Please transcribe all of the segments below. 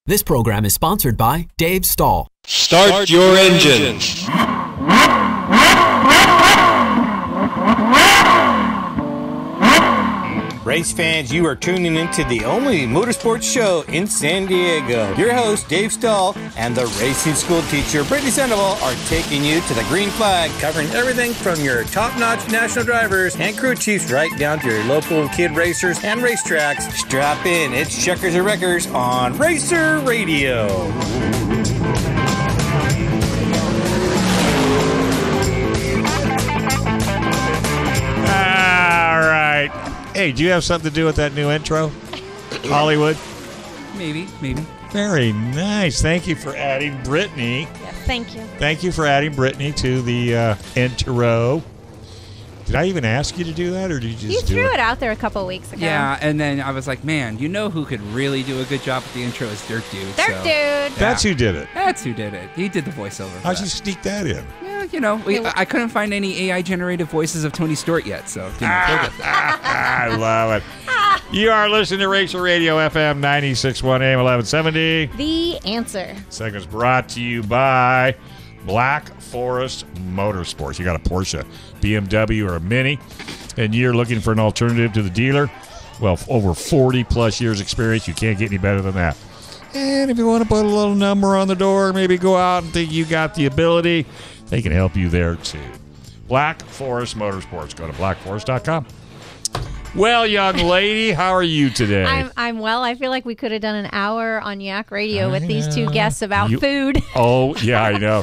This program is sponsored by Dave Stahl. Start your engines. Race fans, you are tuning into the only motorsports show in San Diego. Your host, Dave Stahl, and the racing school teacher, Britney Sandoval, are taking you to the green flag, covering everything from your top-notch national drivers and crew chiefs right down to your local kid racers and racetracks. Strap in, it's Checkers and Wreckers on Racer Radio. All right. Hey, do you have something to do with that new intro, Hollywood? Maybe. Very nice. Thank you for adding Britney. Yes, thank you. Thank you for adding Britney to the intro. Did I even ask you to do that, or did you just threw it out there a couple of weeks ago. Yeah, and then I was like, man, you know who could really do a good job with the intro is Dirt Dude. Dirt Dude. That's who did it. That's who did it. He did the voiceover. How'd you sneak that in? Yeah, you know, I couldn't find any AI-generated voices of Tony Stewart yet, so you know, I love it. You are listening to Racer Radio FM 96.1 AM 1170. The answer. Segment's brought to you by Black Forest Motorsports. You got a Porsche, BMW, or a Mini, and you're looking for an alternative to the dealer. Well, over 40-plus years experience, you can't get any better than that. And if you want to put a little number on the door, maybe go out and think you got the ability, they can help you there, too. Black Forest Motorsports. Go to blackforest.com. Well, young lady, how are you today? I'm well. I feel like we could have done an hour on Yak Radio with these two guests about food. Oh, yeah, I know.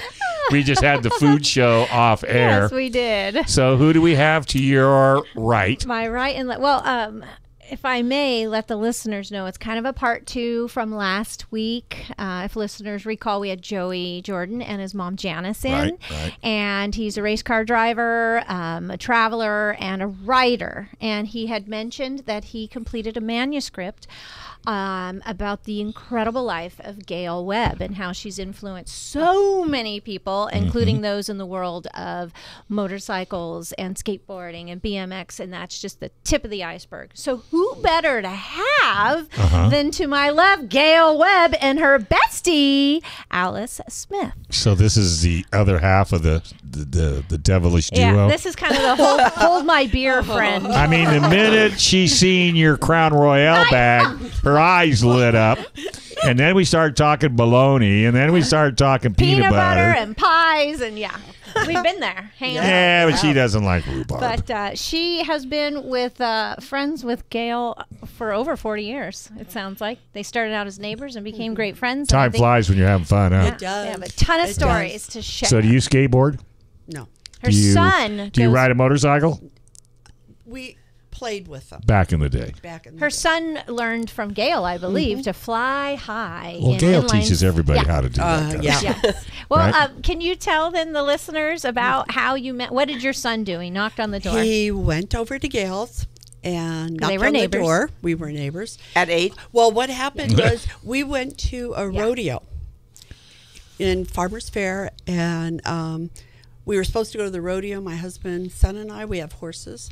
We just had the food show off air. Yes, we did. So who do we have to your right? My right and if I may let the listeners know, it's kind of a part two from last week. If listeners recall, we had Joey Jordan and his mom Janice in. Right. And he's a race car driver, a traveler, and a writer. And he had mentioned that he completed a manuscript about the incredible life of Gale Webb and how she's influenced so many people, including those in the world of motorcycles and skateboarding and BMX, and that's just the tip of the iceberg. So who better to have than to my left, Gale Webb, and her bestie, Alice Smith. So this is the other half of the devilish duo? Yeah, this is kind of the hold my beer friend. I mean, the minute she seen your Crown Royale bag, her eyes lit up. And then we started talking bologna, and then we started talking peanut butter and pies, and we've been there. Yeah, but she doesn't like rhubarb. But she has been with friends with Gale for over 40 years, it sounds like. They started out as neighbors and became great friends. Time flies when you're having fun, huh? It does. They have a ton of stories to share. So do you skateboard? No. Her son. Do you ride a motorcycle? We played with them. Back in the day. Her son learned from Gale, I believe, to fly high. Well, Gale teaches everybody how to do that. Yes. Well, can you tell then the listeners about how you met? What did your son do? He knocked on the door. He went over to Gale's and knocked on the door. We were neighbors. At 8? Well, what happened was we went to a rodeo in Farmers Fair, and we were supposed to go to the rodeo. My husband, son, and I, we have horses.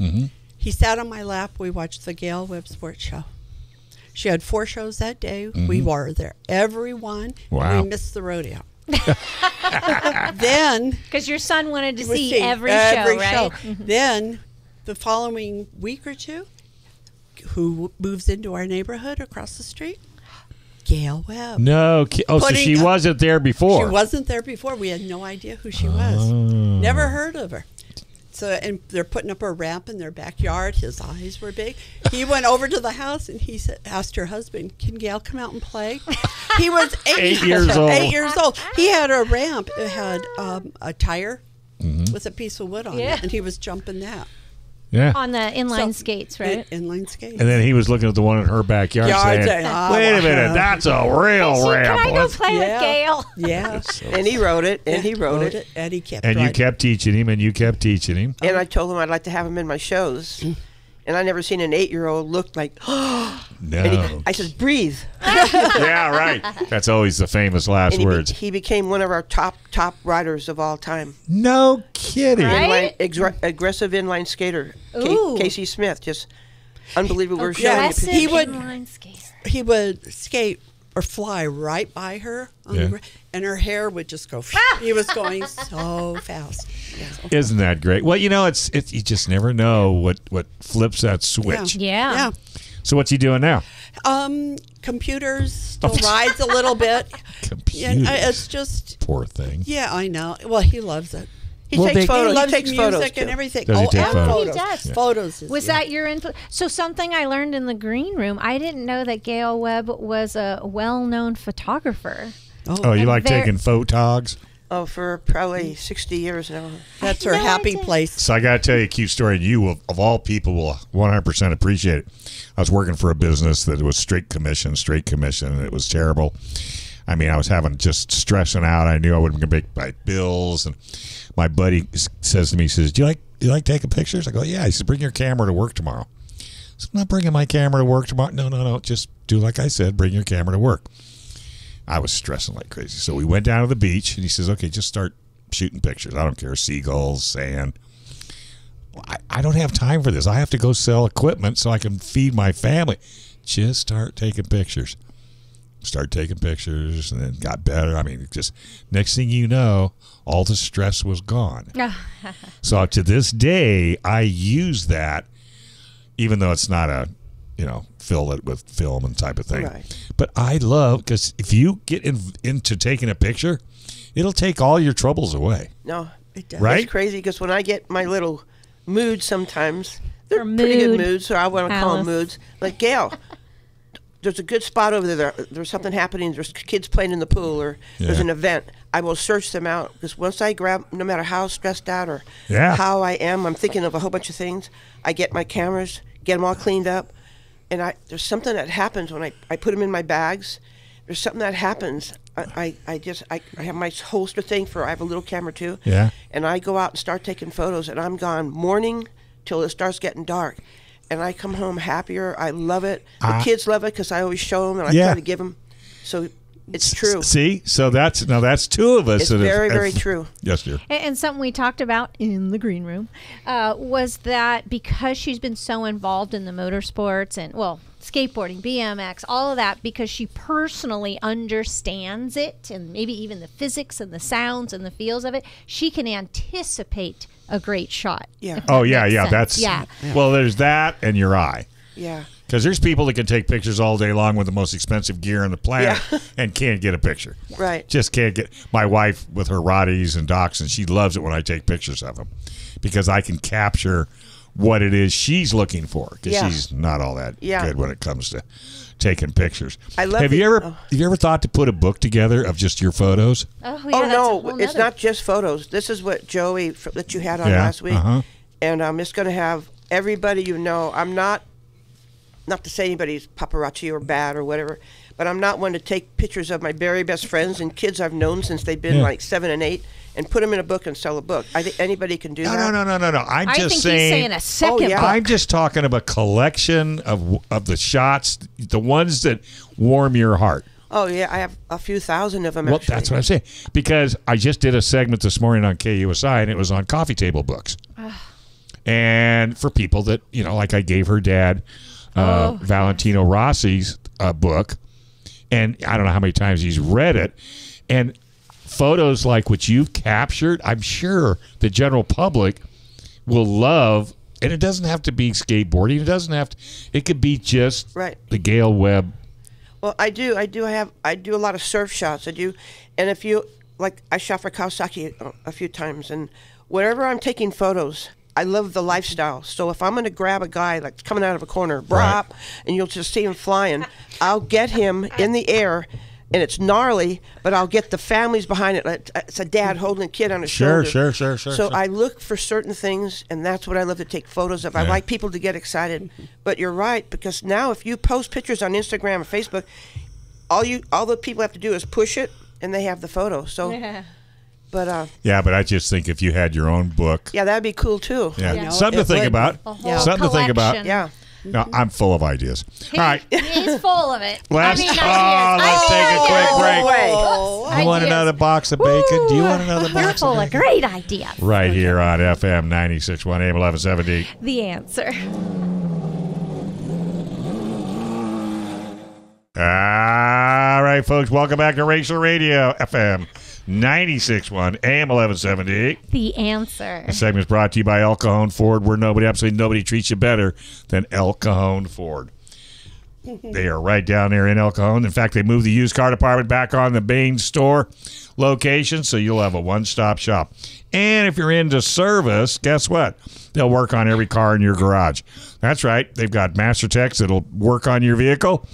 He sat on my lap. We watched the Gale Webb Sports Show. She had 4 shows that day. We were there every one. Wow. We missed the rodeo. Then, because your son wanted to see every show, right? Then, the following week or two, who moves into our neighborhood across the street? Gale Webb. No. So she wasn't there before. She wasn't there before. We had no idea who she was. Never heard of her. So, and they're putting up a ramp in their backyard. His eyes were big. He went over to the house and he asked her husband, "Can Gale come out and play?" He was 8 years old. 8 years old. He had a ramp. It had a tire with a piece of wood on it, and he was jumping that. Yeah. On the inline skates, right? Inline skates. And then he was looking at the one in her backyard saying, wait a minute, that's a real ramp. Can I go play with Gale? Yeah. And he wrote it, and he wrote it. And he kept you kept teaching him, and you kept teaching him. And I told him I'd like to have him in my shows. And I never seen an 8-year-old look like, no. And I said, breathe. Yeah, right. That's always the famous last words. He became one of our top riders of all time. No kidding. Right? Aggressive inline skater. Casey Smith, just unbelievable. Aggressive inline skater. He would skate or fly right by her on Yeah. the ground, and her hair would just go. He was going so fast. Isn't that great? Well, you know, it's you just never know what flips that switch. Yeah. Yeah. So what's he doing now? Computers still rides a little bit. Computers. Yeah, it's just. Poor thing. Yeah, I know. Well, he loves it. He takes photos. He loves He takes music photos and too. everything. Does he take and photos? photos. He does. Yeah. Photos. Was that your input? So something I learned in the green room, I didn't know that Gale Webb was a well-known photographer. Oh, you And like there- taking photogs? Oh, for probably 60 years now. That's her No, I happy didn't. place. So I got to tell you a cute story, and you, of all people, will 100% appreciate it. I was working for a business that was straight commission, and it was terrible. I mean, I was just stressing out. I knew I wasn't going to make my bills, and my buddy says to me, he says, do you like taking pictures? I go, yeah. He says, bring your camera to work tomorrow. So I'm not bringing my camera to work tomorrow. No. Just do like I said, bring your camera to work. I was stressing like crazy. So we went down to the beach, and he says, okay, just start shooting pictures. I don't care, seagulls, sand. Well, I don't have time for this. I have to go sell equipment so I can feed my family. Just start taking pictures. Start taking pictures, and then got better. I mean, just next thing you know, all the stress was gone. So to this day, I use that, even though it's not a, fill it with film and type of thing. Right. But I love, because if you get into taking a picture, it'll take all your troubles away. No, It does. Right? it's crazy because when I get my little moods sometimes, they're Or pretty good mood, moods, so I want to call them Alice. moods. Like, Gail, there's a good spot over there. There's something happening. There's kids playing in the pool, or there's Yeah. an event. I will search them out because once I grab, no matter how stressed out or Yeah. how I am, I'm thinking of a whole bunch of things. I get my cameras, get them all cleaned up, and there's something that happens when I put them in my bags. There's something that happens. I have my holster thing I have a little camera too. Yeah. And I go out and start taking photos, and I'm gone morning till it starts getting dark. And I come home happier. I love it. The kids love it because I always show them, and I Yeah. try to give them. So it's true. See? So that's two of us. It's that have- very, very have- true. Yes, dear. And something we talked about in the green room was that because she's been so involved in the motorsports and, skateboarding, BMX, all of that, because she personally understands it and maybe even the physics and the sounds and the feels of it, she can anticipate a great shot. Yeah. if that Oh, yeah, makes yeah. sense. That's yeah. Well, there's that and your eye. Yeah. Because there's people that can take pictures all day long with the most expensive gear on the planet Yeah. and can't get a picture. Right. Just can't get. My wife with her Rotties and Dachshunds, she loves it when I take pictures of them because I can capture what it is she's looking for because Yeah. she's not all that Yeah. good when it comes to taking pictures. I love Have the- you ever oh. have you ever thought to put a book together of just your photos? Oh, yeah, Oh that's a no, whole it's nother- not just photos. This is what Joey that you had on Yeah, last week, uh-huh. and I'm just going to have everybody you know. I'm not to say anybody's paparazzi or bad or whatever, but I'm not one to take pictures of my very best friends and kids I've known since they've been Yeah. like 7 and 8 and put them in a book and sell a book. I think anybody can do that. No. I'm I just think saying. he's saying a second yeah. book. I'm just talking of a collection of the shots, the ones that warm your heart. Oh yeah, I have a few thousand of them. Well, actually. that's what I'm saying. Because I just did a segment this morning on KUSI, and it was on coffee table books. And for people that, like I gave her dad Valentino Rossi's book, and I don't know how many times he's read it. And photos like what you've captured, I'm sure the general public will love. And it doesn't have to be skateboarding. It doesn't have to. It could be just Right. the Gale Webb. Well, I do a lot of surf shots. I do, and if you like, I shot for Kawasaki a few times, and wherever I'm taking photos, I love the lifestyle. So if I'm going to grab a guy like coming out of a corner, brop, and you'll just see him flying, I'll get him in the air, and it's gnarly, but I'll get the families behind it. It's a dad holding a kid on his Sure. shoulder. So So I look for certain things, and that's what I love to take photos of. I like people to get excited. But you're right, because now if you post pictures on Instagram or Facebook, all the people have to do is push it, and they have the photo. So, but I just think if you had your own book, yeah, that'd be cool too. yeah, something to it think would. about. A whole Something to think about. collection. Yeah. No, I'm full of ideas. All right, He's full of it. let's ideas. let's take a quick break. Way. You want another box of bacon? Do you want another You're box full of of bacon? great ideas. Right here on FM 96.1 AM 1170. The answer. All right, folks. Welcome back to Racer Radio, FM 96.1, AM 1170. The Answer. The segment is brought to you by El Cajon Ford, where absolutely nobody treats you better than El Cajon Ford. They are right down there in El Cajon. In fact, they moved the used car department back on the main store location, so you'll have a one-stop shop. And if you're into service, guess what? They'll work on every car in your garage. That's right. They've got master techs that'll work on your vehicle,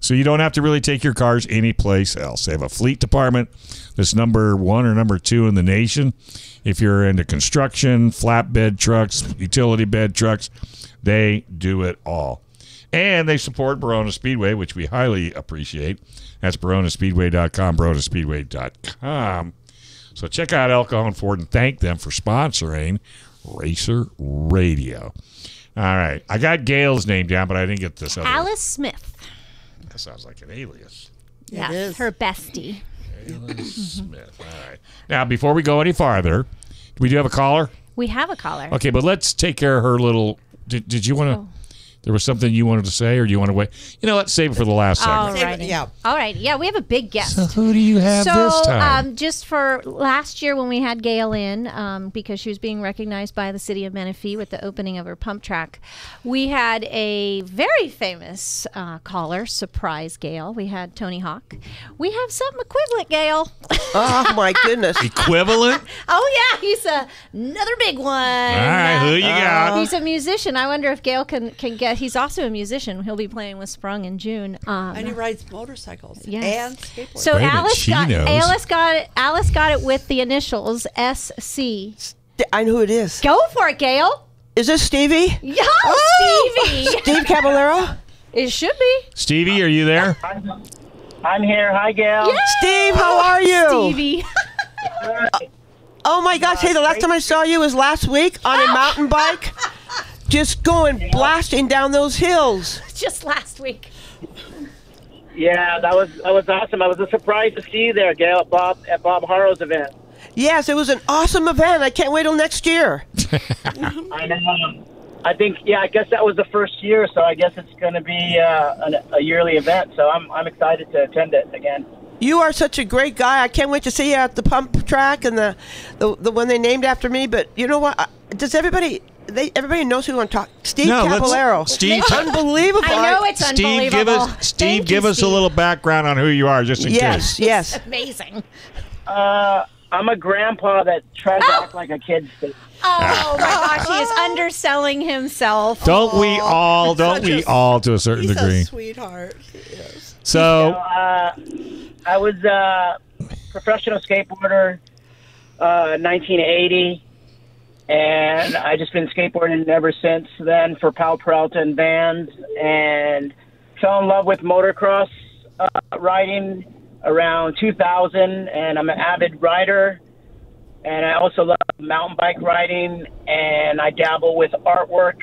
so you don't have to really take your cars anyplace else. They have a fleet department that's number 1 or number 2 in the nation. If you're into construction, flatbed trucks, utility bed trucks, they do it all. And they support Barona Speedway, which we highly appreciate. That's baronaspeedway.com, baronaspeedway.com. So check out El Cajon Ford and thank them for sponsoring Racer Radio. All right. I got Gale's name down, but I didn't get this other. Alice Smith. That sounds like an alias. Yes, It is. her bestie. Alice Smith. All right. Now, before we go any farther, we do have a caller? We have a caller. Okay, but let's take care of her little... Did you want to... There was something you wanted to say, or do you want to wait? Let's save it for the last segment. All right. Yeah. All right. Yeah, we have a big guest. So who do you have this time? Just for last year when we had Gale in, because she was being recognized by the city of Menifee with the opening of her pump track, we had a very famous caller surprise Gale. We had Tony Hawk. We have something equivalent, Gale. Oh my goodness. Equivalent? Oh yeah, he's another big one. All right, who you got? He's a musician. I wonder if Gale can get. He's also a musician. He'll be playing with Sprung in June. And he rides motorcycles Yes. and skateboards. So Wait a minute, Alice she got knows. Alice got it with the initials SC. I know who it is. Go for it, Gale. Is this Stevie? Yo, Stevie. Steve Caballero? It should be. Stevie, are you there? I'm here. Hi, Gale. Yay! Steve, how are you? Stevie. Oh my gosh, hey, the last time I saw you was last week on a mountain bike. Just going blasting down those hills. Just last week. Yeah, that was awesome. I was a surprise to see you there, Gale, at Bob Harrow's event. Yes, it was an awesome event. I can't wait till next year. I know. I think, I guess that was the first year, so I guess it's going to be a yearly event. So I'm excited to attend it again. You are such a great guy. I can't wait to see you at the pump track and the one they named after me. But you know what? Does everybody knows who I'm talking? Steve Caballero. Steve, unbelievable. I know it's unbelievable. Steve, give us a little background on who you are, just in case. Yes. Amazing. I'm a grandpa that tries to act like a kid. Oh my gosh, he is underselling himself. Don't we all to a certain He's degree? a sweetheart. He is. So, I was a professional skateboarder, 1980, and I just been skateboarding ever since then for Pal Peralta and bands, and fell in love with motocross riding around 2000, and I'm an avid rider, and I also love mountain bike riding, and I dabble with artwork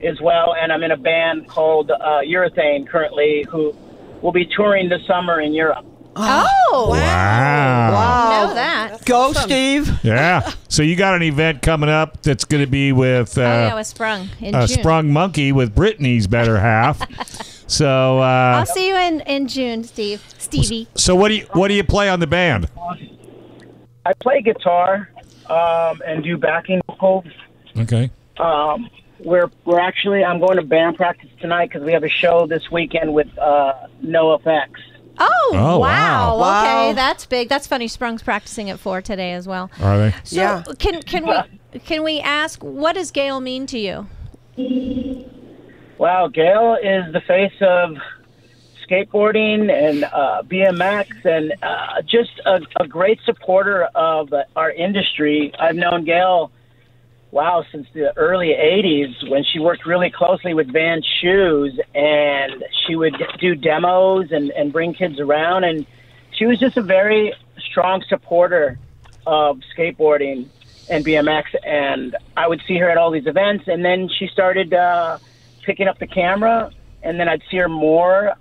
as well, and I'm in a band called Urethane currently, who will be touring this summer in Europe. Oh, wow. Know that. That's Go, awesome. Steve. Yeah. So you got an event coming up that's going to be with with Sprung in June. Sprung Monkey with Brittany's better half. So I'll see you in June, Stevie. So what do you play on the band? I play guitar and do backing vocals. Okay. I'm going to band practice tonight because we have a show this weekend with NoFX. Oh, wow. Wow. Okay, that's big. That's funny. Sprung's practicing at 4 today as well. Are they? So Yeah. can we ask, what does Gale mean to you? Well, Gale is the face of skateboarding and BMX and just a great supporter of our industry. I've known Gale, since the early 80s when she worked really closely with Van Shoes, and she would do demos and bring kids around. And she was just a very strong supporter of skateboarding and BMX. And I would see her at all these events. And then she started picking up the camera, and then I'd see her more,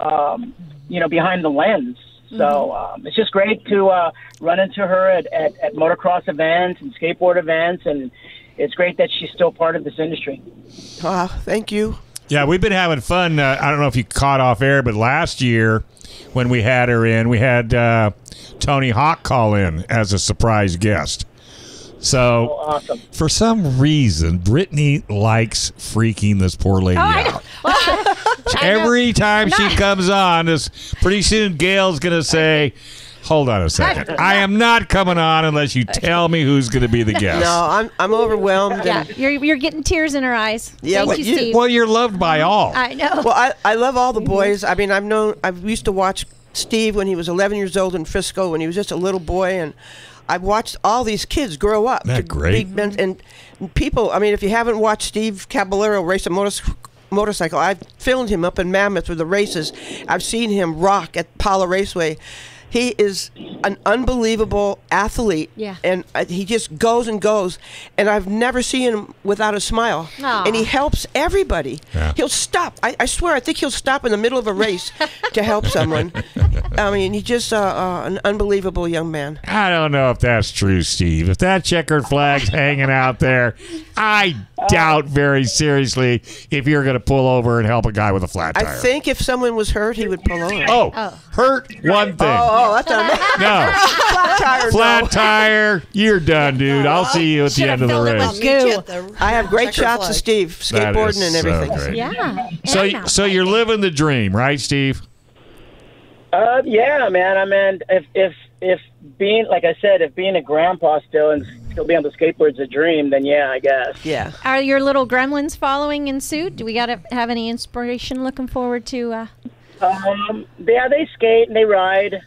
behind the lens. So it's just great to run into her at motocross events and skateboard events, and it's great that she's still part of this industry. Thank you. Yeah, we've been having fun. I don't know if you caught off air, but last year when we had her in, we had Tony Hawk call in as a surprise guest. So, awesome. For some reason, Britney likes freaking this poor lady out. Every time she comes on, pretty soon Gail's going to say, hold on a second. I am not coming on unless you tell me who's going to be the guest. No, I'm overwhelmed. Yeah, you're getting tears in her eyes. Yeah, Thank you, Steve. Well, you're loved by all. I know. Well, I love all the boys. I mean, I've used to watch Steve when he was 11 years old in Frisco when he was just a little boy, and I've watched all these kids grow up. Isn't that great? Big men, and people, I mean, if you haven't watched Steve Caballero race a motorcycle, I've filmed him up in Mammoth with the races. I've seen him rock at Pala Raceway. He is an unbelievable athlete, and he just goes and goes. And I've never seen him without a smile. Aww. And he helps everybody. Yeah. He'll stop. I swear, I think he'll stop in the middle of a race to help someone. I mean, he's just an unbelievable young man. I don't know if that's true, Steve. If that checkered flag's hanging out there, I doubt very seriously if you're going to pull over and help a guy with a flat tire. I think if someone was hurt, he would pull over. Hurt, one thing. Oh, that's not No. flat tire. Flat tire, you're done, dude. I'll see you at the end of the race. I have great shots of Steve That is skateboarding and so everything. great. Yeah. So you're living the dream, right, Steve? Yeah, man. I mean, if being, like I said, if being a grandpa still and still be on the skateboard's a dream, then yeah, I guess. Yeah. Are your little gremlins following in suit? Do we got to have any inspiration looking forward to? Yeah, they skate and they ride.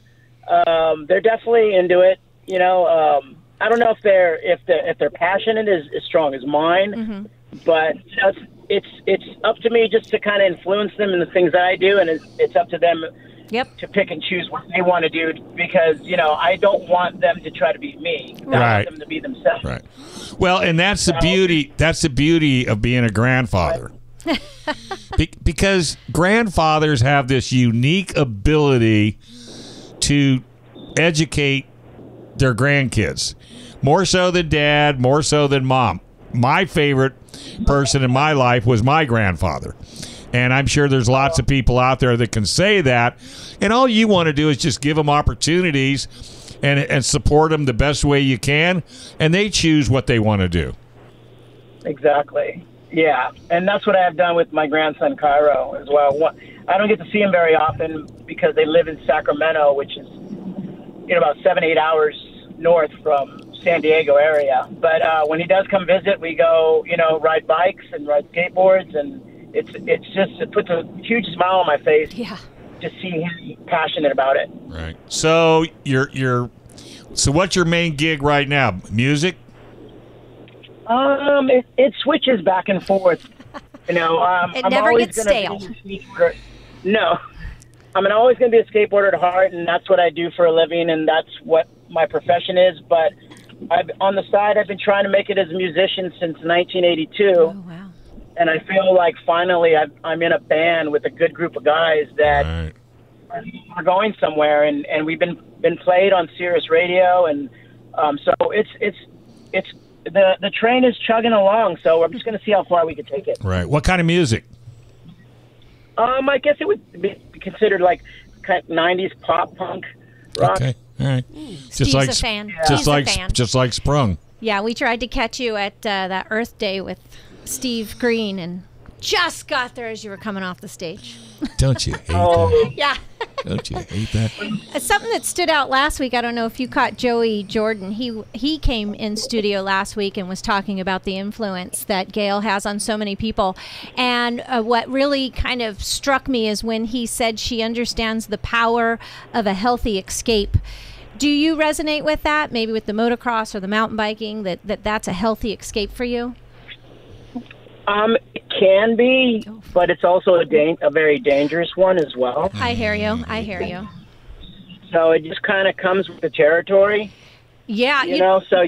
They're definitely into it. You know, I don't know if their passion is as strong as mine, but you know, it's up to me just to kind of influence them in the things that I do, and it's up to them to pick and choose what they want to do, because you know I don't want them to try to be me. I want them to be themselves. Right. Well, and that's the beauty. That's the beauty of being a grandfather. Because grandfathers have this unique ability to educate their grandkids, more so than dad, more so than mom. My favorite person in my life was my grandfather, and I'm sure there's lots of people out there that can say that, and all you want to do is just give them opportunities and support them the best way you can, and they choose what they want to do. Exactly. Yeah, and that's what I have done with my grandson Cairo as well. I don't get to see him very often because they live in Sacramento, which is about 7-8 hours north from San Diego area. But when he does come visit, we go ride bikes and ride skateboards, and it puts a huge smile on my face. Yeah, to see him passionate about it. Right. So so what's your main gig right now? Music? It switches back and forth. It I'm never always gets gonna stale. be No, I'm always going to be a skateboarder at heart, and that's what I do for a living, and that's what my profession is. But on the side, I've been trying to make it as a musician since 1982. Oh, wow. And I feel like finally I'm in a band with a good group of guys that are going somewhere, and we've been played on Sirius Radio, and so it's the train is chugging along. So I'm just going to see how far we can take it. Right. What kind of music? I guess it would be considered like kind of 90s pop punk rock. Okay, all right. Steve's a fan. Steve's a fan. Just like Sprung. Yeah, we tried to catch you at that Earth Day with Steve Green, and just got there as you were coming off the stage. Don't you hate that? Yeah. Don't you hate that? Something that stood out last week, I don't know if you caught Joey Jordan. He came in studio last week and was talking about the influence that Gale has on so many people. And what really kind of struck me is when he said she understands the power of a healthy escape. Do you resonate with that? Maybe with the motocross or the mountain biking, that's a healthy escape for you? It can be, but it's also a very dangerous one as well. I hear you. So it just kind of comes with the territory. Yeah. So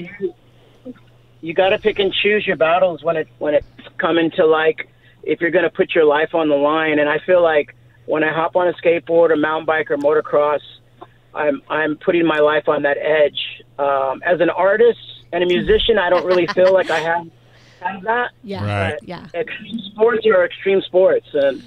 you got to pick and choose your battles when it's coming to, like, if you're going to put your life on the line. And I feel like when I hop on a skateboard or mountain bike or motocross, I'm putting my life on that edge. As an artist and a musician, I don't really feel like I have have that. Yeah. Right. Yeah. Extreme sports are extreme sports, and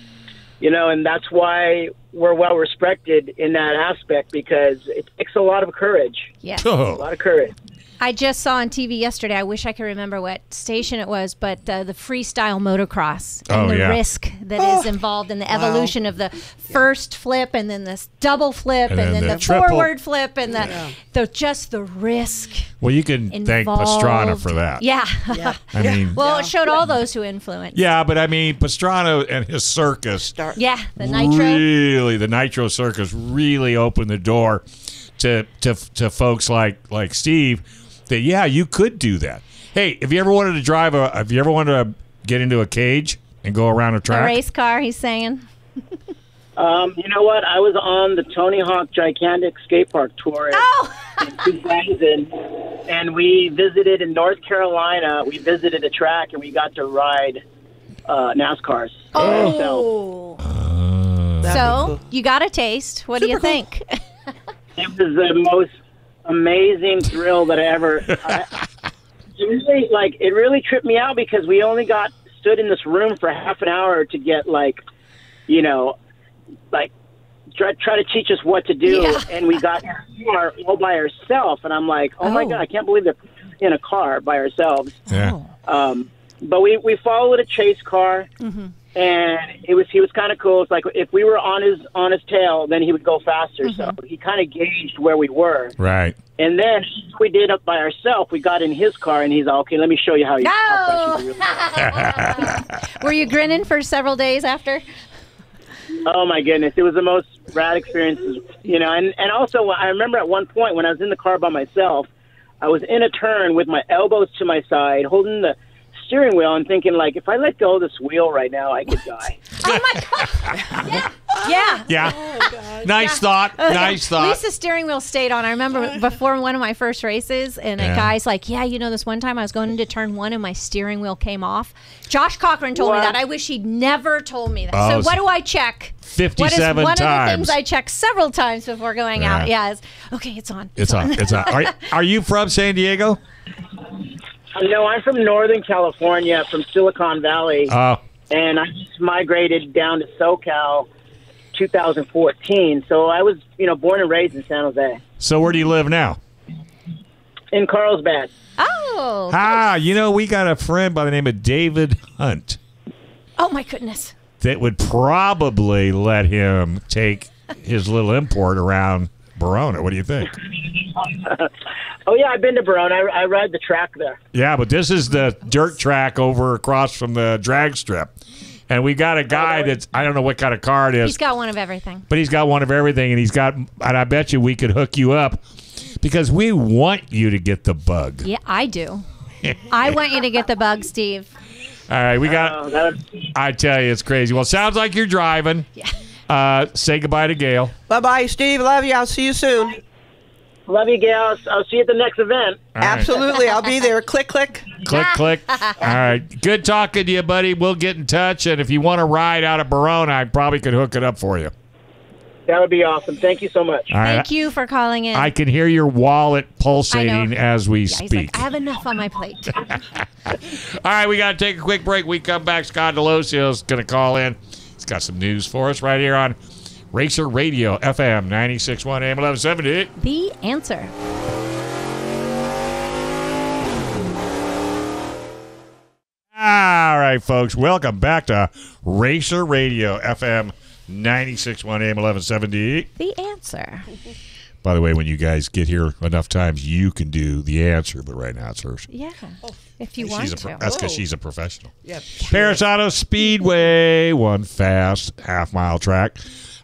and that's why we're well respected in that aspect, because it takes a lot of courage. Yes. A lot of courage. I just saw on TV yesterday, I wish I could remember what station it was, but the freestyle motocross and the risk that is involved in the evolution of the first flip and then this double flip and then the triple. forward flip and the risk. Well, you can thank Pastrana for that. Yeah. I mean, Well, it showed all those who influenced. yeah, but I mean, Pastrana and his circus. Yeah, the nitro. Really, the Nitro Circus really opened the door to folks like Steve that, yeah, you could do that. Hey, have you ever wanted to get into a cage and go around a track? A race car, he's saying. You know what? I was on the Tony Hawk Gigantic Skate Park tour in 2000, and we visited in North Carolina. We visited a track, and we got to ride NASCARs. Oh. So you got a taste. What do you think? It was the most amazing thrill that I ever. It really tripped me out, because we only stood in this room for half an hour to get try to teach us what to do, and we got in a car all by ourselves, and I'm like, oh my god, I can't believe they're in a car by ourselves. Yeah. But we followed a chase car. And he was kind of cool. It's like if we were on his tail, then he would go faster. So he kind of gauged where we were. Right. And then we did it by ourselves. We got in his car, and he's like, okay, let me show you how fast you can really. Were you grinning for several days after? Oh my goodness, it was the most rad experience. And also I remember at one point when I was in the car by myself, I was in a turn with my elbows to my side, holding the steering wheel and thinking, if I let go of this wheel right now, I could die. Oh my god! Yeah. Oh, God. Nice thought. Nice thought. At least the steering wheel stayed on. I remember before one of my first races, and a guy's like, this one time I was going into turn 1 and my steering wheel came off. Josh Cochran told me that. I wish he'd never told me that. So what do I check? 57 One times. of the things I check several times before going out. Yeah, okay, it's on. It's on. It's on. Are you from San Diego? No, I'm from Northern California, from Silicon Valley. Oh. And I just migrated down to SoCal 2014. So I was, born and raised in San Jose. So where do you live now? In Carlsbad. Oh. We got a friend by the name of David Hunt. Oh, my goodness. That would probably let him take his little import around Verona. What do you think? Oh, yeah, I've been to Verona. I ride the track there. Yeah, but this is the dirt track over across from the drag strip. And we got a guy that's, I don't know what kind of car it is. He's got one of everything. But he's got one of everything, and I bet you we could hook you up, because we want you to get the bug. Yeah, I do. I want you to get the bug, Steve. All right, we got, I tell you, it's crazy. Well, sounds like you're driving. Yeah. Say goodbye to Gale. Bye-bye, Steve. Love you. I'll see you soon. Love you, Gale. I'll see you at the next event. All right. Absolutely. I'll be there. Click, click. Click, click. All right. Good talking to you, buddy. We'll get in touch. And if you want to ride out of Verona, I probably could hook it up for you. That would be awesome. Thank you so much. All right. Thank you for calling in. I can hear your wallet pulsating as we speak. He's like, I have enough on my plate. All right. We got to take a quick break. We come back. Scott Delosio's going to call in. He's got some news for us right here on Racer Radio, FM 96.1 AM 1170. The Answer. All right, folks. Welcome back to Racer Radio, FM 96.1 AM 1170. The Answer. By the way, when you guys get here enough times, you can do the answer, but right now it's hers. Yeah. If you want to. That's because she's a professional. Yep. Paris Auto Speedway, one fast half-mile track,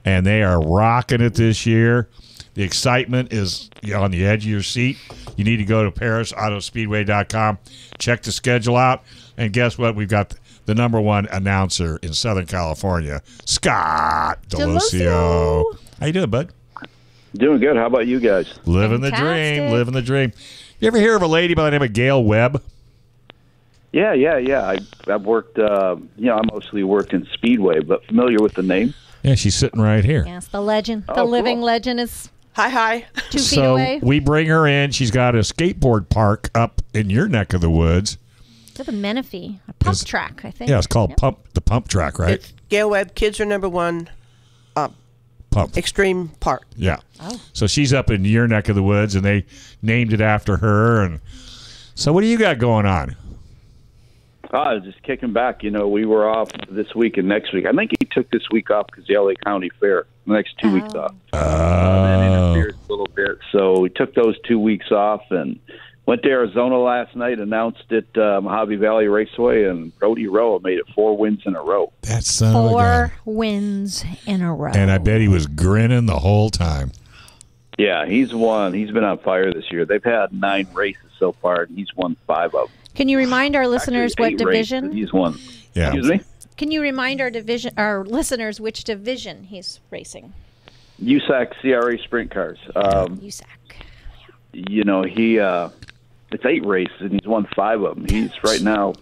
and they are rocking it this year. The excitement is on the edge of your seat. You need to go to parisautospeedway.com, check the schedule out, and guess what? We've got the number one announcer in Southern California, Scott Delosio. How you doing, bud? Doing good. How about you guys? Living the dream. Living the dream. You ever hear of a lady by the name of Gale Webb? Yeah. I've worked, I mostly worked in Speedway, but familiar with the name. Yeah, she's sitting right here. Yes, the legend. The living legend is Hi. 2 feet away. So we bring her in. She's got a skateboard park up in your neck of the woods. The Menifee, a pump track, I think. Yeah, it's called the pump track, right? It's Gale Webb. Kids are number one. Pump. Extreme park. Yeah. Oh. So she's up in your neck of the woods, and they named it after her. And so, what do you got going on? Just kicking back. We were off this week and next week. I think he took this week off because the LA County Fair. The next 2 weeks off. That interferes a little bit. So we took those 2 weeks off and went to Arizona last night, announced it Mojave Valley Raceway, and Brody Rowe made it 4 wins in a row. That son of a gun. 4 wins in a row. And I bet he was grinning the whole time. Yeah, he's won. He's been on fire this year. They've had 9 races so far, and he's won 5 of them. Can you remind our listeners what division? He's won. Yeah. Excuse me? Can you remind our listeners which division he's racing? USAC CRA Sprint Cars. USAC. It's 8 races, and he's won 5 of them. He's right now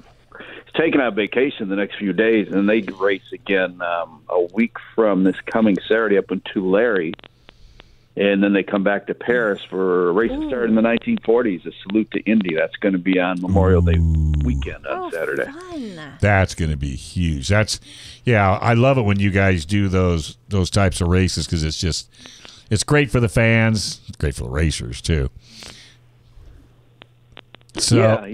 taking out vacation the next few days, and they race again a week from this coming Saturday up in Tulare. And then they come back to Paris for a race that started in the 1940s, a salute to Indy. That's going to be on Memorial Day weekend on Saturday. Fun. That's going to be huge. I love it when you guys do those types of races because it's great for the fans. It's great for the racers too. So yeah,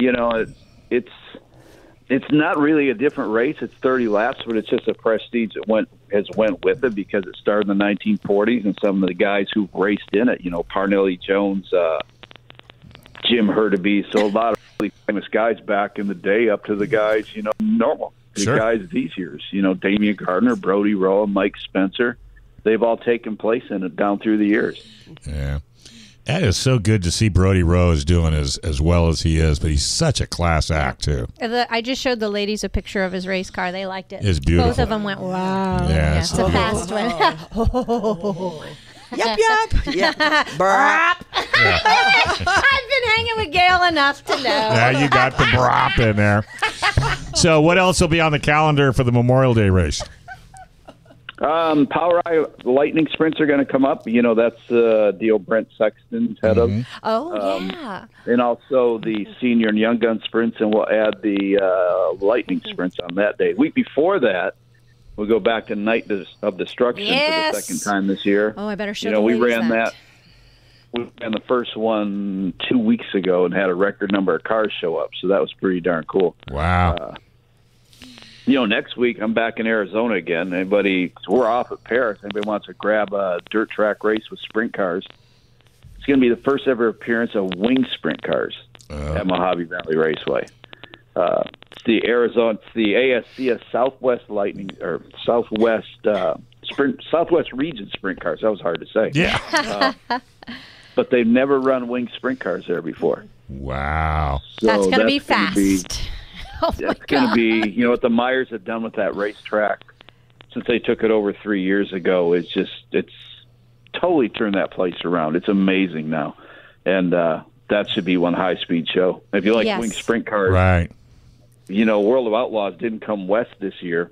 it's not really a different race. It's 30 laps, but it's just a prestige that has went with it because it started in the 1940s, and some of the guys who raced in it, Parnelli Jones, Jim Hurtubise, so a lot of really famous guys back in the day, up to the guys, normal the guys these years, Damian Gardner, Brody Rowe, Mike Spencer, they've all taken place in it down through the years. Yeah. That is so good to see Brody Rowe is doing as well as he is, but he's such a class act, too. I just showed the ladies a picture of his race car. They liked it. It's beautiful. Both of them went, wow. Yeah, it's a fast one. Yep. Brap. I've been hanging with Gale enough to know. Now you got the brop in there. So what else will be on the calendar for the Memorial Day race? Power Eye Lightning Sprints are going to come up. That's the deal Brent Sexton's head of. Oh, yeah. And also the Senior and Young Gun Sprints, and we'll add the Lightning Sprints on that day. Week before that, we'll go back to Night of Destruction for the second time this year. Oh, I better show the ladies we ran that. We ran the first one 2 weeks ago and had a record number of cars show up, so that was pretty darn cool. Wow. Next week I'm back in Arizona again. We're off at Paris. Anybody wants to grab a dirt track race with sprint cars? It's going to be the first ever appearance of wing sprint cars at Mojave Valley Raceway. It's the ASCS Southwest Lightning or Southwest Region sprint cars. That was hard to say. Yeah. But they've never run wing sprint cars there before. Wow. So that's going to be fast. That's going to be, what the Myers have done with that racetrack since they took it over 3 years ago. It's totally turned that place around. It's amazing now. And that should be one high-speed show. If you like wing sprint cars, right? World of Outlaws didn't come west this year.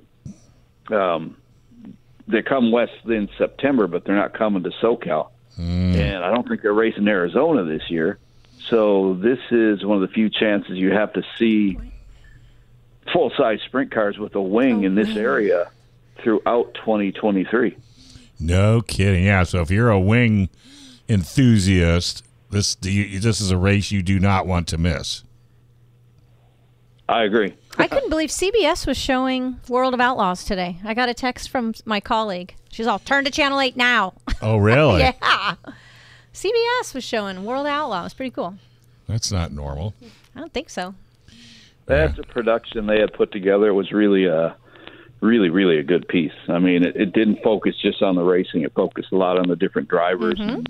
They come west in September, but they're not coming to SoCal. And I don't think they're racing Arizona this year. So this is one of the few chances you have to see full-size sprint cars with a wing in this area throughout 2023. No kidding. Yeah, so if you're a wing enthusiast, this is a race you do not want to miss. I agree. I couldn't believe CBS was showing World of Outlaws today. I got a text from my colleague. She's all, turn to Channel 8 now. Oh, really? Yeah. CBS was showing World of Outlaws. Pretty cool. That's not normal. I don't think so. That's a production they had put together. It was really a good piece. I mean, it didn't focus just on the racing. It focused a lot on the different drivers and,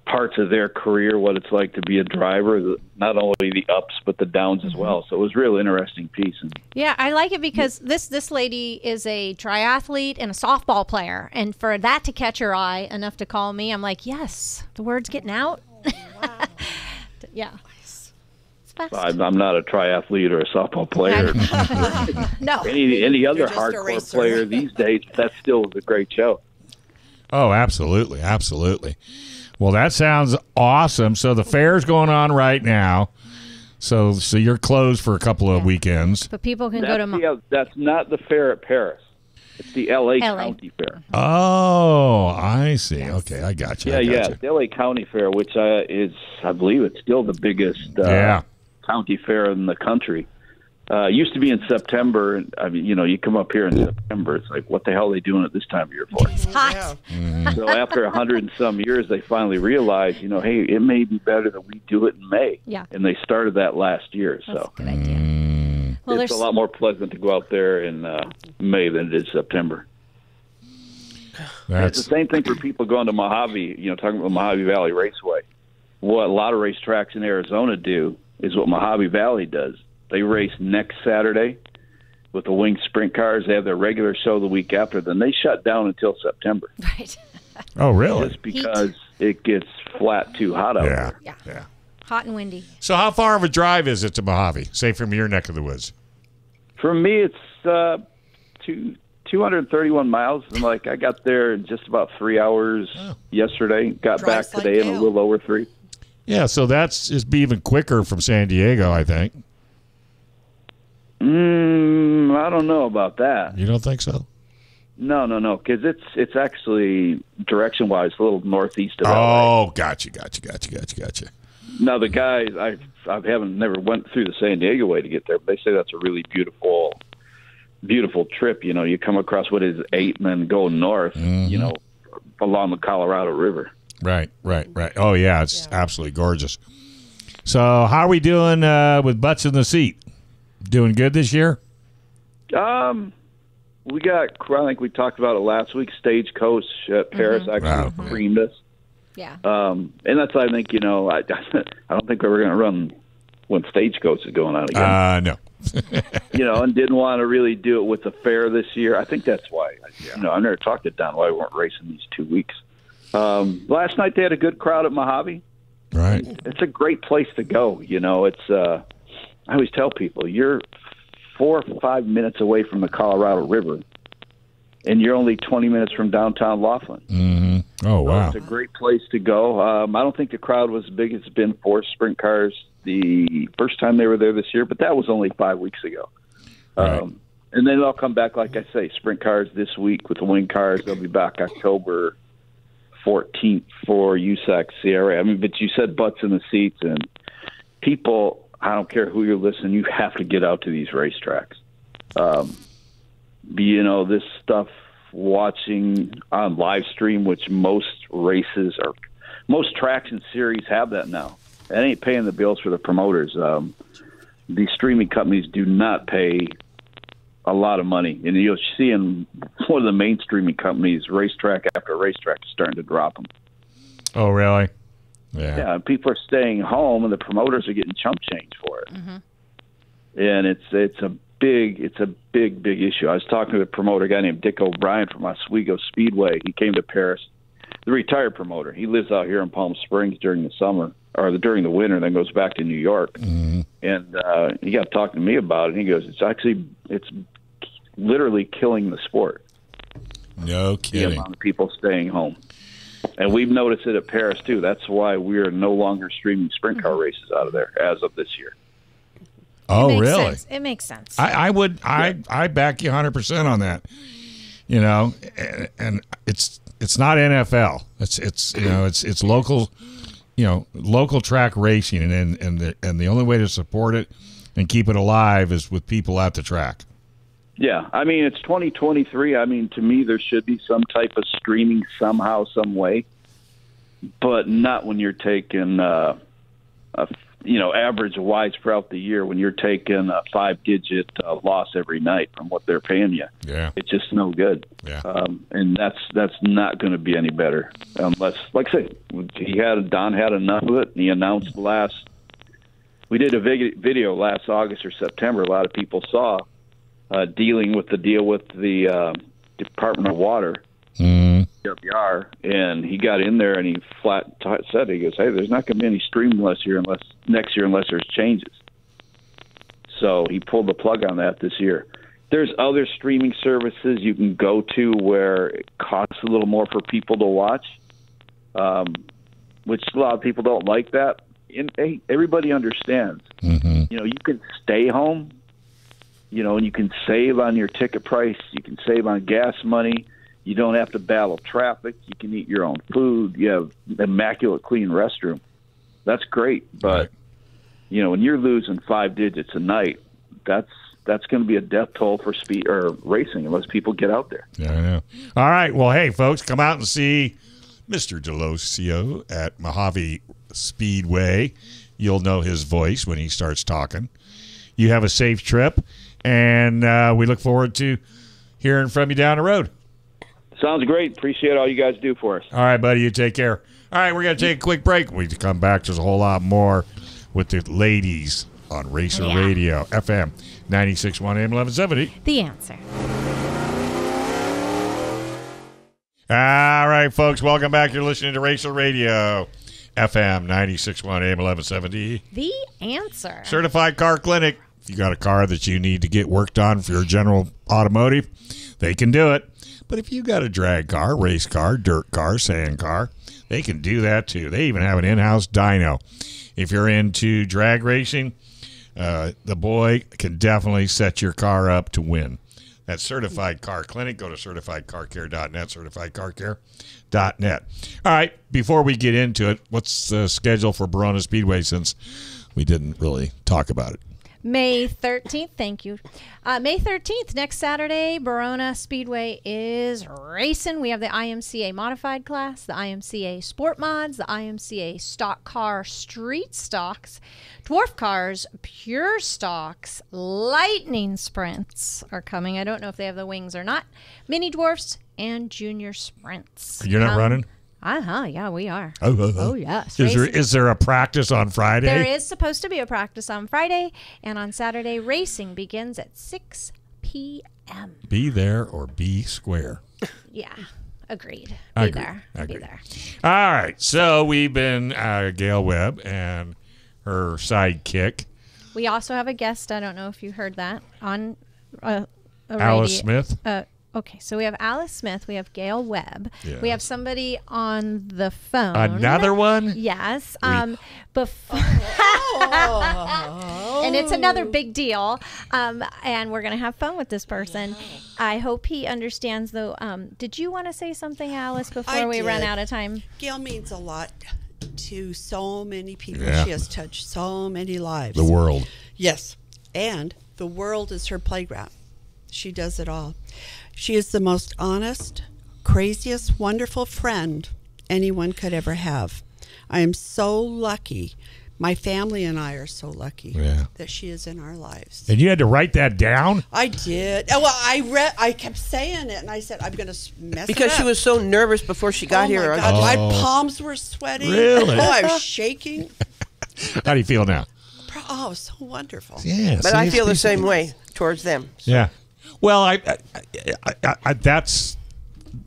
parts of their career, what it's like to be a driver, not only the ups but the downs as well. So it was a real interesting piece. Yeah, I like it because this lady is a triathlete and a softball player. And for that to catch her eye enough to call me, I'm like, yes, the word's getting out. Oh, wow. Yeah. I'm not a triathlete or a softball player. No. Any other hardcore player these days, that still is a great show. Oh, absolutely. Absolutely. Well, that sounds awesome. So the fair's going on right now. So you're closed for a couple of weekends. But people can go to. That's not the fair at Paris. It's the LA County Fair. Oh, I see. Yes. Okay, I got you. Yeah. The LA County Fair, which is, I believe, it's still the biggest county fair in the country. Used to be in September. I mean, you come up here in September, it's like, what the hell are they doing at this time of year for? It's hot. So after 100 and some years, they finally realized, hey, it may be better that we do it in May. Yeah. And they started that last year. That's a good idea. Well, it's a lot more pleasant to go out there in May than it is September. It's the same thing for people going to Mojave, talking about Mojave Valley Raceway. What a lot of racetracks in Arizona do is what Mojave Valley does. They race next Saturday with the winged sprint cars. They have their regular show the week after. Then they shut down until September. Right. Oh, really? Just because it gets flat too hot out there. Yeah. Hot and windy. So how far of a drive is it to Mojave, say from your neck of the woods? For me, it's 231 miles. And I got there in just about 3 hours yesterday. Got back today in a little over 3. Yeah, so that's just be even quicker from San Diego, I think. I don't know about that. You don't think so? No, because it's actually direction-wise a little northeast of LA. LA. Gotcha. Now, the guys, I never went through the San Diego way to get there, but they say that's a really beautiful trip. You come across what is 8 and then go north, along the Colorado River. Right. Oh, yeah, it's absolutely gorgeous. So how are we doing with butts in the seat? Doing good this year? We got, I think we talked about it last week, Stagecoach at Paris actually creamed us. Yeah. And that's, I think, I don't think we were going to run when Stagecoach is going out again. No. And didn't want to really do it with the fair this year. I think that's why, I never talked to Don why we weren't racing these 2 weeks. Last night they had a good crowd at Mojave. Right. It's a great place to go. It's, I always tell people, you're 4 or 5 minutes away from the Colorado River, and you're only 20 minutes from downtown Laughlin. Mm-hmm. Oh, wow. So it's a great place to go. I don't think the crowd was as big as it's been for sprint cars the first time they were there this year, but that was only 5 weeks ago. Right. And then they'll come back, like I say, sprint cars this week with the wing cars. They'll be back October 14th for USAC CRA. I mean, but you said butts in the seats, and people, I don't care who you're listening, you have to get out to these racetracks. This stuff watching on live stream, which most tracks and series have that now. That ain't paying the bills for the promoters. These streaming companies do not pay a lot of money. And you'll see in one of the main streaming companies, racetrack after racetrack is starting to drop them. Oh, really? Yeah. And people are staying home, and the promoters are getting chump change for it. Mm-hmm. And it's a big issue. I was talking to a promoter, a guy named Dick O'Brien from Oswego Speedway. He came to Paris, the retired promoter. He lives out here in Palm Springs during the summer or during the winter, and then goes back to New York. Mm-hmm. And he got talking to me about it. And he goes, it's literally killing the sport. No kidding. The amount of people staying home. And we've noticed it at Paris, too. That's why we are no longer streaming sprint car races out of there as of this year. Oh, really? Sense. It makes sense. I back you 100% on that. And it's not NFL. It's local, local track racing, and the only way to support it and keep it alive is with people at the track. Yeah, I mean, it's 2023. I mean, to me, there should be some type of streaming somehow, some way, but not when you're taking, average wise throughout the year, when you're taking a 5-digit loss every night from what they're paying you. Yeah. It's just no good. Yeah. And that's not going to be any better unless, like I say, Don had enough of it, and he announced we did a video last August or September, a lot of people saw, dealing with the deal with the Department of Water, WR, and he got in there and he flat said, he goes, hey, there's not going to be any streaming next year unless there's changes. So he pulled the plug on that this year. There's other streaming services you can go to where it costs a little more for people to watch, which a lot of people don't like that. everybody understands. Mm-hmm. You know, you can stay home, you know, and you can save on your ticket price. You can save on gas money. You don't have to battle traffic. You can eat your own food. You have immaculate clean restroom. That's great. But, you know, when you're losing 5 digits a night, that's going to be a death toll for speed or racing unless people get out there. Yeah, I know. All right. Well, hey, folks, come out and see Mr. Delosio at Mojave Speedway. You'll know his voice when he starts talking. You have a safe trip, and we look forward to hearing from you down the road. Sounds great. Appreciate all you guys do for us. All right, buddy. You take care. All right, we're going to take a quick break. When we come back, there's a whole lot more with the ladies on Racer Radio, FM 96.1 AM 1170. The answer. All right, folks, welcome back. You're listening to Racer Radio, FM 96.1 AM 1170. The answer. Certified Car Clinic. If you got a car that you need to get worked on for your general automotive, they can do it. But if you got a drag car, race car, dirt car, sand car, they can do that too. They even have an in-house dyno. If you're into drag racing, the boy can definitely set your car up to win. That's Certified Car Clinic. Go to certifiedcarcare.net, certifiedcarcare.net. All right, before we get into it, what's the schedule for Verona Speedway since we didn't really talk about it? May 13th, thank you. May 13th, next Saturday, Verona Speedway is racing. We have the IMCA Modified class, the IMCA Sport Mods, the IMCA Stock Car Street Stocks, Dwarf Cars, Pure Stocks, Lightning Sprints are coming. I don't know if they have the wings or not. Mini Dwarfs and Junior Sprints. You're not running? Yeah, we are. Oh, yes. Is there a practice on Friday? There is supposed to be a practice on Friday, and on Saturday, racing begins at 6 p.m. Be there or be square. Yeah, agreed. I Be agree. there. I Be agree. there. All right, so we've been Gale Webb and her sidekick, We also have a guest. I don't know if you heard that on a Alice Smith. Okay, so we have Alice Smith. We have Gale Webb. Yeah. We have somebody on the phone. Another one? Yes. And it's another big deal. And we're going to have fun with this person. I hope he understands, though. Did you want to say something, Alice, before we run out of time? Gail means a lot to so many people. Yeah. She has touched so many lives. The world. Yes. And the world is her playground. She does it all. She is the most honest, craziest, wonderful friend anyone could ever have. I am so lucky. My family and I are so lucky that she is in our lives. And you had to write that down? I did. Well, I kept saying it, and I said, I'm going to mess Because it up. she was so nervous before she got here. My God, my palms were sweating. Really? Oh, I was shaking. How do you feel now? Oh, so wonderful. Yeah, but I feel the same way towards them. So. Yeah. Well, I that's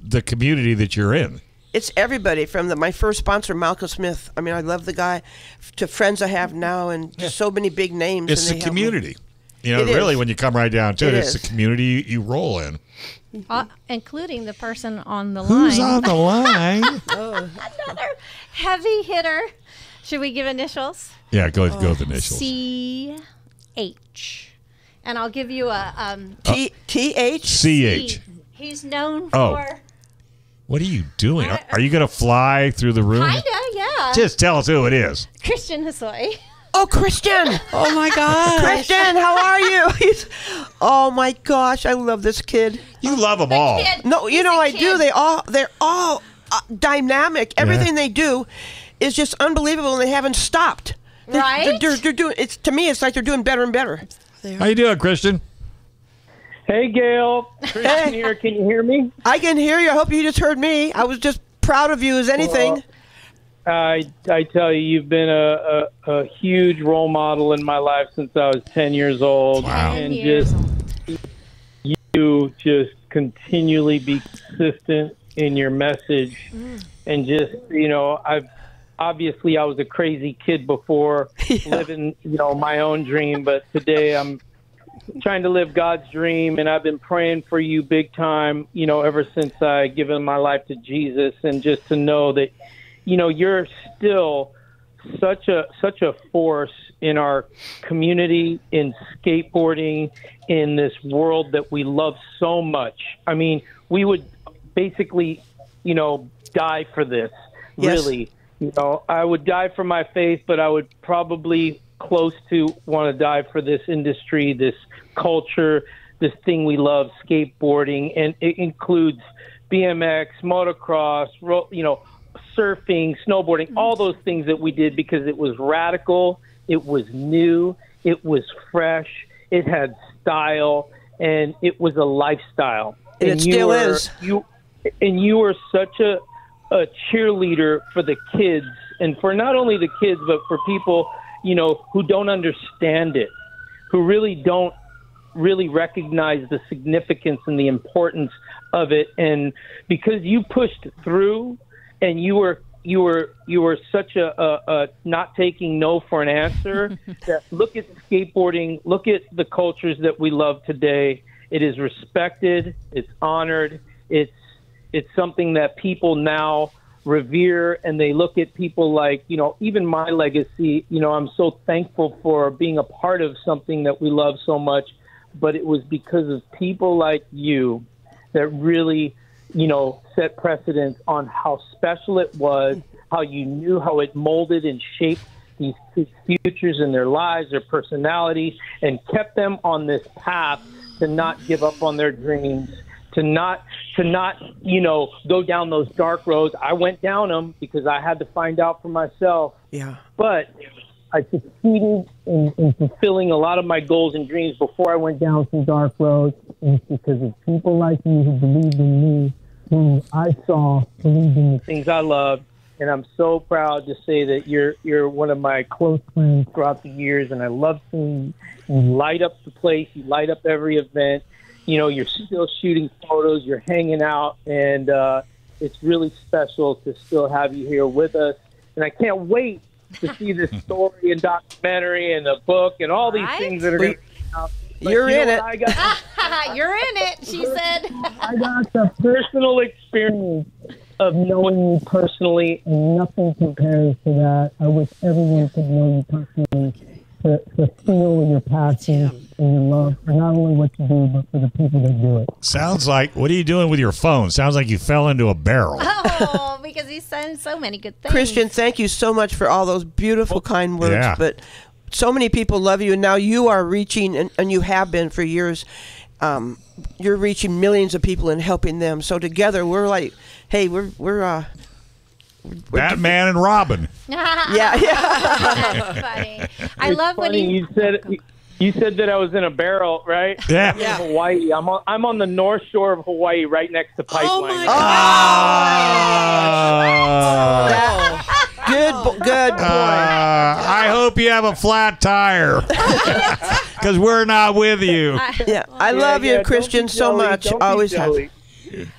the community that you're in. It's everybody from my first sponsor, Malcolm Smith. I mean, I love the guy, to friends I have now, and just so many big names. It's and the community. You know, It really, is. when you come right down to it, it's the community you roll in. Including the person on the Who's line. on the line? Another heavy hitter. Should we give initials? Yeah, go with initials. C-H. And I'll give you a... T-H? C-H. He's known Oh. for... What are you doing? Are you going to fly through the room? Kinda, yeah. Just tell us who it is. Christian Hosoi. Oh, Christian! Oh my God, Christian, how are you? Oh my gosh, I love this kid. You love them all. No, you know I do. They're all dynamic. Everything they do is just unbelievable, and they haven't stopped. Right? They're doing. It's to me, it's like they're doing better and better. How you doing, Christian? Hey, Gail. Christian here. Can you hear me? I can hear you. I hope you just heard me. I was just proud of you as anything. Well, I tell you, you've been a huge role model in my life since I was 10 years old. Wow. And you just continually be consistent in your message. And just, I was a crazy kid before living, my own dream. But today I'm trying to live God's dream, and I've been praying for you big time, ever since I given my life to Jesus. And just to know that, you're still such a force in our community, in skateboarding, in this world that we love so much. I mean, we would basically, die for this. Yes. Really, I would die for my faith, but I would probably close to want to die for this industry, this culture, this thing we love, skateboarding, and it includes BMX, motocross, surfing, snowboarding, all those things that we did because it was radical, it was new, it was fresh, it had style, and it was a lifestyle. And it still is. You were such a cheerleader for the kids, and for not only the kids, but for people, who don't understand it, who really don't recognize the significance and the importance of it. And because you pushed through, and you were such a not taking no for an answer. That look at skateboarding, look at the cultures that we love today. It is respected, it's honored, it's something that people now revere, and they look at people like, even my legacy, I'm so thankful for being a part of something that we love so much, but it was because of people like you that really, set precedence on how special it was, how you knew how it molded and shaped these kids' futures in their lives, their personalities, and kept them on this path to not give up on their dreams, to not go down those dark roads. I went down them because I had to find out for myself. Yeah. But I succeeded in fulfilling a lot of my goals and dreams before I went down some dark roads. And it's because of people like you who believed in me, who I saw believed in the things I loved. And I'm so proud to say that you're one of my close friends throughout the years, and I love seeing you light up the place, you light up every event. You're still shooting photos, you're hanging out, and it's really special to still have you here with us. And I can't wait to see this story and documentary and the book and all these things that are going to come out. But you're in it. You're in it, she said. I got the personal experience of knowing you personally, and nothing compares to that. I wish everyone could know you personally, to feel your passion and your love for not only what you do, but for the people that do it. Sounds like, what are you doing with your phone? Sounds like you fell into a barrel. Oh, because he's saying so many good things. Christian, thank you so much for all those beautiful, kind words. Yeah. But so many people love you, and now you are reaching, and you have been for years, you're reaching millions of people and helping them. So together, we're like, hey, we're Batman and Robin. Yeah. That's funny. I love when you said that I was in a barrel, right? Yeah. I'm in Hawaii. I'm on the north shore of Hawaii, right next to Pipeline. Oh my God! Good boy. I hope you have a flat tire, because we're not with you. I love you, Christian, so much. Always have.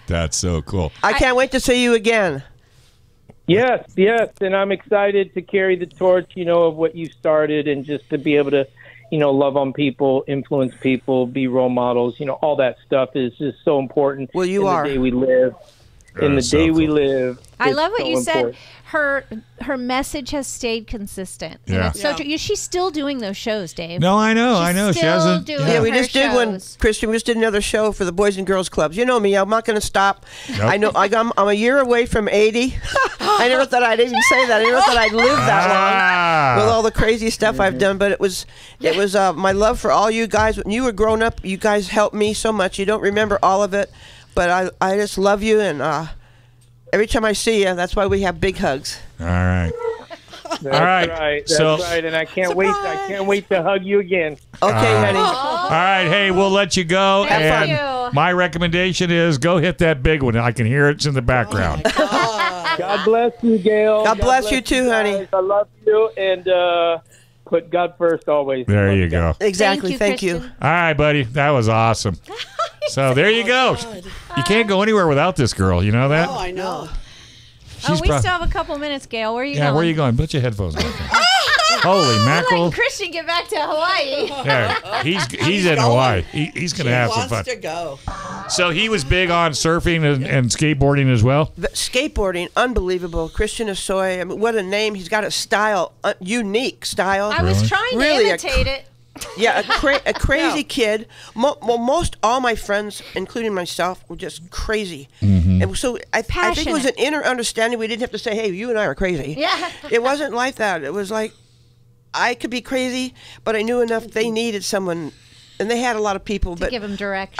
That's so cool. I can't wait to see you again. Yes, and I'm excited to carry the torch, of what you started, and just to be able to, love on people, influence people, be role models, all that stuff is just so important. Well, you are. In the day we live. In the day we live. I love what so you important. said. Her message has stayed consistent. Yeah. And it's so true. She's still doing those shows, Dave. No, I know. She hasn't. Yeah, we just did one, Christian. We just did another show for the Boys and Girls Clubs. You know me. I'm not going to stop. Nope. I know. I'm a year away from 80. I never thought I'd even say that. I never thought I'd live that long with all the crazy stuff I've done. But it was my love for all you guys. When you were growing up, you guys helped me so much. You don't remember all of it, but I just love you, and every time I see you, that's why we have big hugs. All right. That's right. That's right. And I can't wait. I can't wait to hug you again. Okay, honey. All right. Hey, we'll let you go. Thank and you. My recommendation is go hit that big one. I can hear it. It's in the background. God bless you, Gale. God bless you too, honey. Guys. I love you, and put God first always. There you go. Exactly. Thank you. Christian. All right, buddy. That was awesome. So there you go. You can't go anywhere without this girl. You know that? Oh, I know. We still have a couple minutes, Gale. Where are you going? Yeah, where are you going? Put your headphones on. Holy mackerel. Let Christian get back to Hawaii. Yeah, he's in Hawaii. He's going to have some fun. He wants to go. So he was big on surfing and skateboarding as well? The skateboarding, unbelievable. Christian Hosoi, I mean, what a name. He's got a style, unique style. I was trying to imitate it. Yeah, a crazy kid. Most all my friends, including myself, were just crazy. And so I think it was an inner understanding. We didn't have to say, hey, you and I are crazy. Yeah. It wasn't like that. It was like, I could be crazy, but I knew enough they needed someone. And they had a lot of people. To give them direction.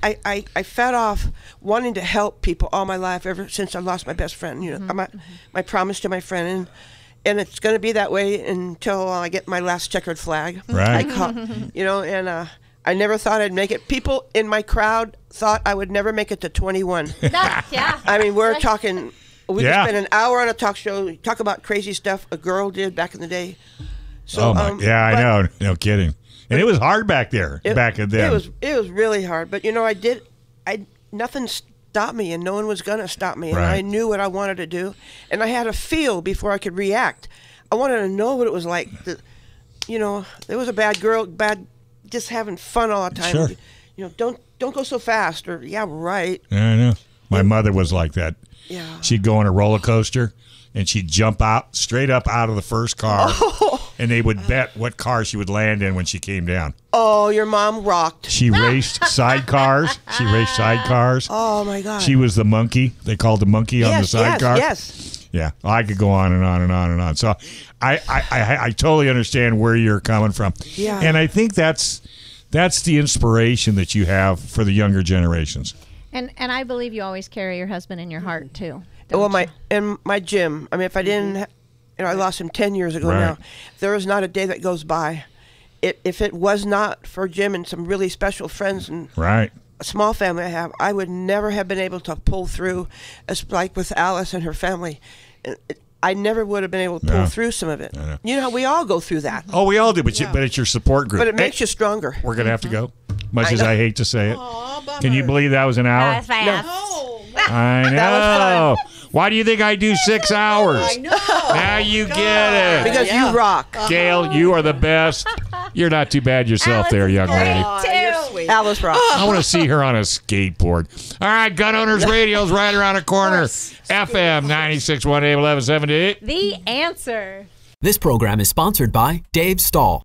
I fed off wanting to help people all my life, ever since I lost my best friend. You know, my promise to my friend. And it's going to be that way until I get my last checkered flag. Right. You know, and I never thought I'd make it. People in my crowd thought I would never make it to 21. Yeah. I mean, we're talking, we could spend an hour on a talk show, talk about crazy stuff a girl did back in the day. So, I know. No kidding. And it was hard back there, back in then. It was really hard. But, you know, nothing stopped me, and no one was going to stop me. And I knew what I wanted to do. And I had to feel before I could react. I wanted to know what it was like. You know, there was a bad girl, just having fun all the time. Sure. You know, don't go so fast. Or, yeah, right. Yeah, I know. My mother was like that. Yeah. She'd go on a roller coaster, and she'd jump straight up out of the first car. And they would bet what car she would land in when she came down. Oh, your mom rocked. She raced sidecars. Oh, my God. She was the monkey. They called the monkey on the sidecar. Yes. Yeah, I could go on and on and on and on. So I totally understand where you're coming from. Yeah. And I think that's the inspiration that you have for the younger generations. And I believe you always carry your husband in your heart, too. Well, my Jim. I mean, if I didn't... You know, I lost him 10 years ago now. There is not a day that goes by. If it was not for Jim and some really special friends and a small family I have, I would never have been able to pull through, like with Alice and her family. I never would have been able to pull through some of it. You know, we all go through that. Oh, we all do, but it's your support group. But it makes you stronger. We're going to have to go, much as I hate to say it. Can you believe that was an hour? That was fast. No. I know. That was fun. Why do you think I do 6 hours? I know. Now you get it. Because you rock. Gale, you are the best. You're not too bad yourself there, young lady. You're sweet. Alice rock. I want to see her on a skateboard. All right, Gun Owners Radio's right around the corner. FM 96.1 AM 1170. The answer. This program is sponsored by Dave Stahl.